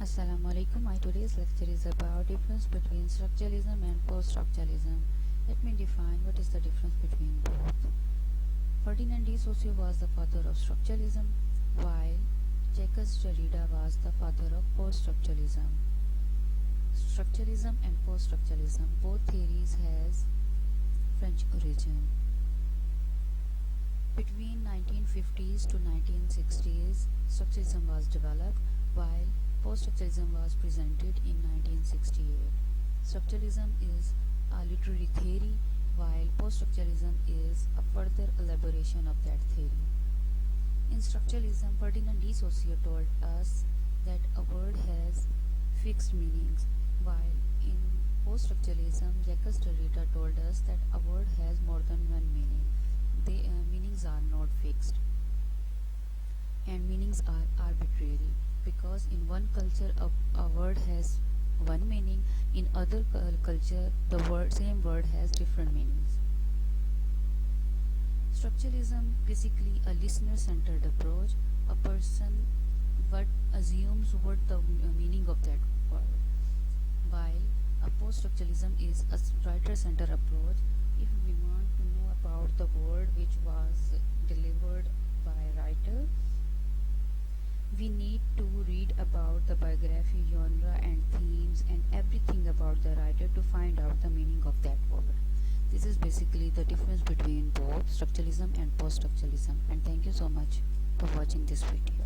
Assalamualaikum. My today's lecture is about difference between structuralism and poststructuralism. Let me define what is the difference between both. Ferdinand de Saussure was the father of structuralism, while Jacques Derrida was the father of poststructuralism. Structuralism and poststructuralism, both theories has French origin. Between 1950s to 1960s, structuralism was developed, while poststructuralism was presented in 1968. Structuralism is a literary theory, while poststructuralism is a further elaboration of that theory. In structuralism, Ferdinand de Saussure told us that a word has fixed meanings, while in poststructuralism, Jacques Derrida told us that a word has more than one meaning. The meanings are not fixed, and meanings are arbitrary, because in one culture a word has one meaning, in other culture the same word has different meanings. Structuralism basically a listener-centered approach. A person assumes what the meaning of that word, while a post-structuralism is a writer-centered approach. If we want to know about the word which was delivered by writer, we need to read about the biography, genre and themes and everything about the writer to find out the meaning of that word. This is basically the difference between both structuralism and post-structuralism, and thank you so much for watching this video.